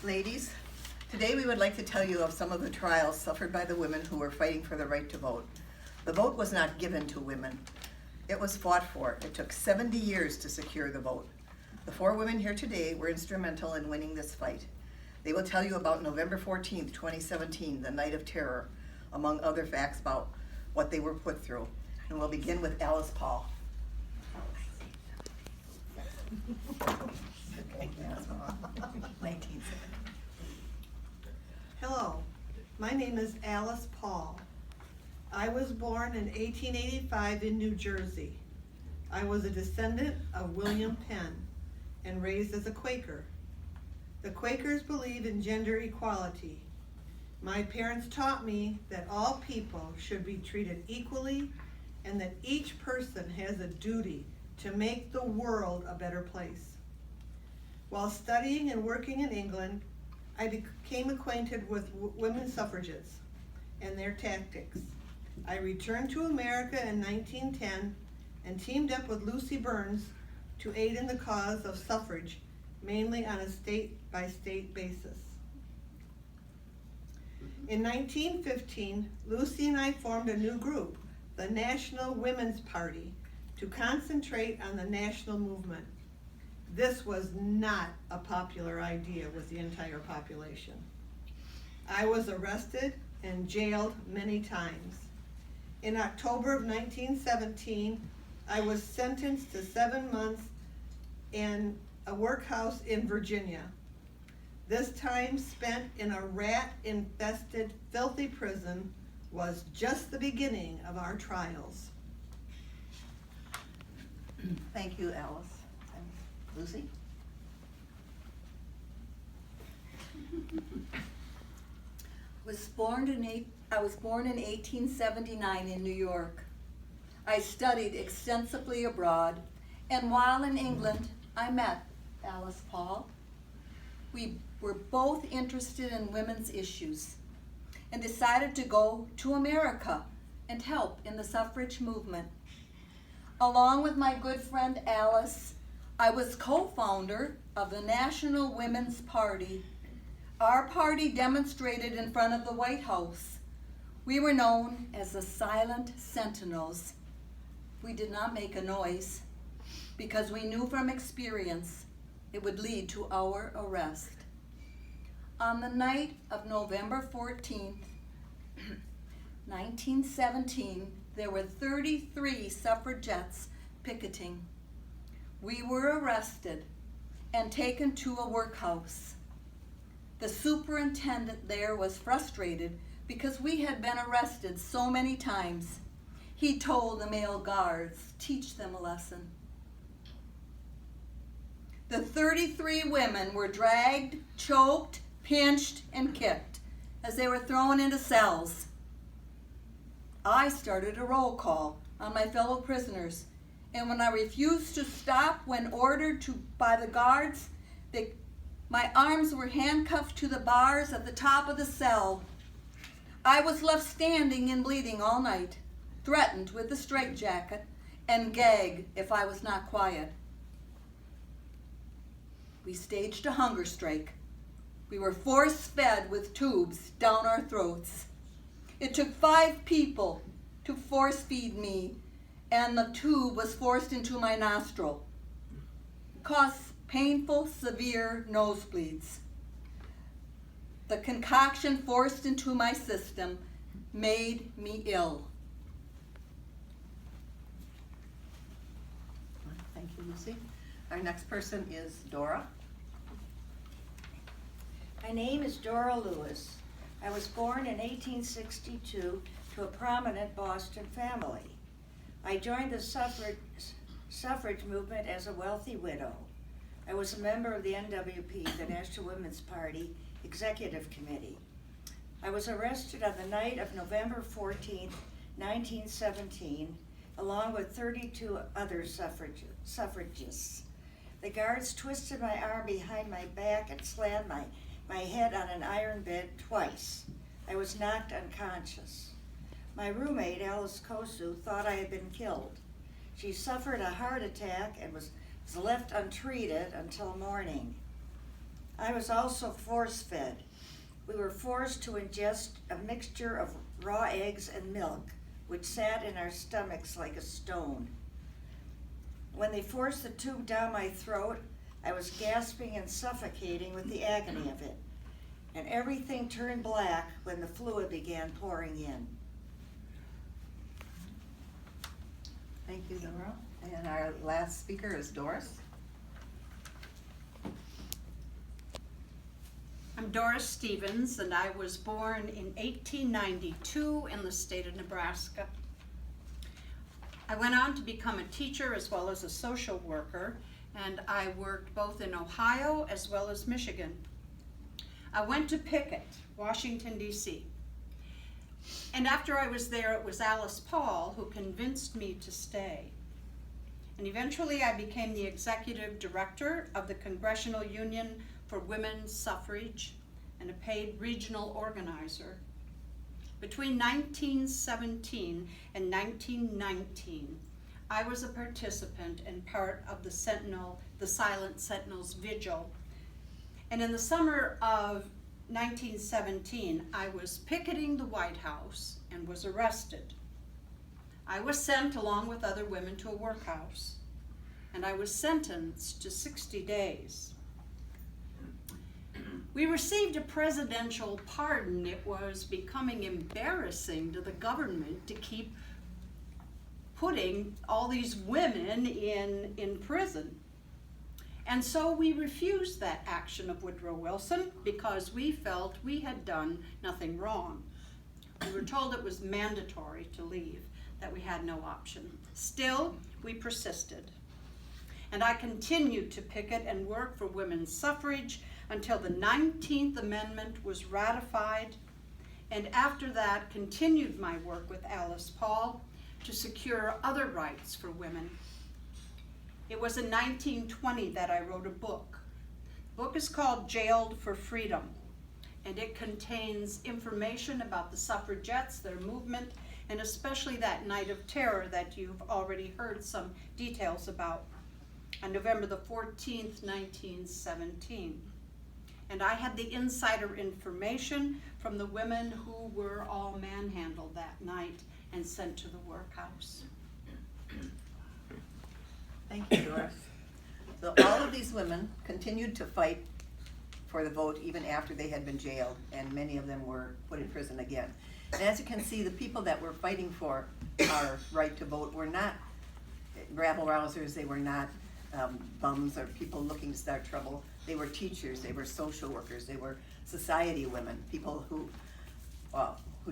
Ladies, today we would like to tell you of some of the trials suffered by the women who were fighting for the right to vote. The vote was not given to women. It was fought for. It took 70 years to secure the vote. The 4 women here today were instrumental in winning this fight. They will tell you about November 14th, 2017, the Night of Terror, among other facts about what they were put through. And we'll begin with Alice Paul. Hello, my name is Alice Paul. I was born in 1885 in New Jersey. I was a descendant of William Penn and raised as a Quaker. The Quakers believe in gender equality. My parents taught me that all people should be treated equally and that each person has a duty to make the world a better place. While studying and working in England, I became acquainted with women suffragettes and their tactics. I returned to America in 1910 and teamed up with Lucy Burns to aid in the cause of suffrage, mainly on a state-by-state basis. In 1915, Lucy and I formed a new group, the National Women's Party, to concentrate on the national movement. This was not a popular idea with the entire population. I was arrested and jailed many times. In October of 1917, I was sentenced to 7 months in a workhouse in Virginia. This time spent in a rat-infested, filthy prison was just the beginning of our trials. Thank you, Alice. And Lucy? I was born in 1879 in New York. I studied extensively abroad, and while in England, I met Alice Paul. We were both interested in women's issues and decided to go to America and help in the suffrage movement. Along with my good friend Alice, I was co-founder of the National Women's Party. Our party demonstrated in front of the White House. We were known as the Silent Sentinels. We did not make a noise because we knew from experience it would lead to our arrest. On the night of November 14th, 1917, there were 33 suffragettes picketing. We were arrested and taken to a workhouse. The superintendent there was frustrated because we had been arrested so many times. He told the male guards, teach them a lesson. The 33 women were dragged, choked, pinched, and kicked as they were thrown into cells. I started a roll call on my fellow prisoners, and when I refused to stop when ordered to by the guards, my arms were handcuffed to the bars at the top of the cell. I was left standing and bleeding all night, threatened with a straitjacket and gag if I was not quiet. We staged a hunger strike. We were force-fed with tubes down our throats. It took 5 people to force feed me, and the tube was forced into my nostril. It caused painful, severe nosebleeds. The concoction forced into my system made me ill. Thank you, Lucy. Our next person is Dora. My name is Dora Lewis. I was born in 1862 to a prominent Boston family. I joined the suffrage movement as a wealthy widow. I was a member of the NWP, the National Women's Party, Executive Committee. I was arrested on the night of November 14th, 1917, along with 32 other suffragists. The guards twisted my arm behind my back and slammed my head on an iron bed twice. I was knocked unconscious. My roommate, Alice Kosu, thought I had been killed. She suffered a heart attack and was left untreated until morning. I was also force-fed. We were forced to ingest a mixture of raw eggs and milk, which sat in our stomachs like a stone. When they forced the tube down my throat, I was gasping and suffocating with the agony of it, and everything turned black when the fluid began pouring in. Thank you, Dora. And our last speaker is Doris. I'm Doris Stevens, and I was born in 1892 in the state of Nebraska. I went on to become a teacher as well as a social worker, and I worked both in Ohio as well as Michigan. I went to Pickett, Washington, D.C. And after I was there, it was Alice Paul who convinced me to stay. And eventually I became the executive director of the Congressional Union for Women's Suffrage and a paid regional organizer. Between 1917 and 1919, I was a participant and part of the Silent Sentinels Vigil. And in the summer of 1917, I was picketing the White House and was arrested. I was sent along with other women to a workhouse, and I was sentenced to 60 days. We received a presidential pardon. It was becoming embarrassing to the government to keep putting all these women in prison. And so we refused that action of Woodrow Wilson because we felt we had done nothing wrong. We were told it was mandatory to leave, that we had no option. Still, we persisted. And I continued to picket and work for women's suffrage until the 19th Amendment was ratified, and after that continued my work with Alice Paul to secure other rights for women. It was in 1920 that I wrote a book. The book is called Jailed for Freedom, and it contains information about the suffragettes, their movement, and especially that night of terror that you've already heard some details about on November the 14th, 1917. And I had the insider information from the women who were all manhandled that night and sent to the workhouse. Thank you, Doris. So all of these women continued to fight for the vote even after they had been jailed, and many of them were put in prison again. And as you can see, the people that were fighting for our right to vote were not rabble-rousers, they were not bums or people looking to start trouble. They were teachers, they were social workers, they were society women, people who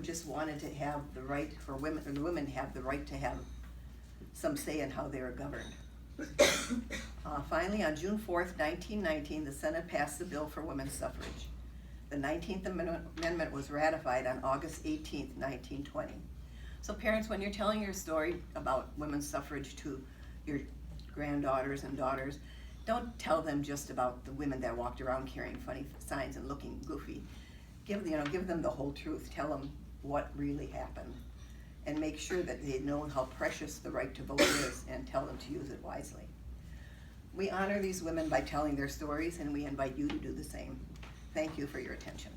just wanted to have the right for women, or the women have the right to have some say in how they were governed. Finally, on June 4th, 1919, the Senate passed the bill for women's suffrage. The 19th Amendment was ratified on August 18th, 1920. So parents, when you're telling your story about women's suffrage to your granddaughters and daughters, don't tell them just about the women that walked around carrying funny signs and looking goofy. Give them the whole truth. Tell them what really happened, and make sure that they know how precious the right to vote is, and tell them to use it wisely. We honor these women by telling their stories, and we invite you to do the same. Thank you for your attention.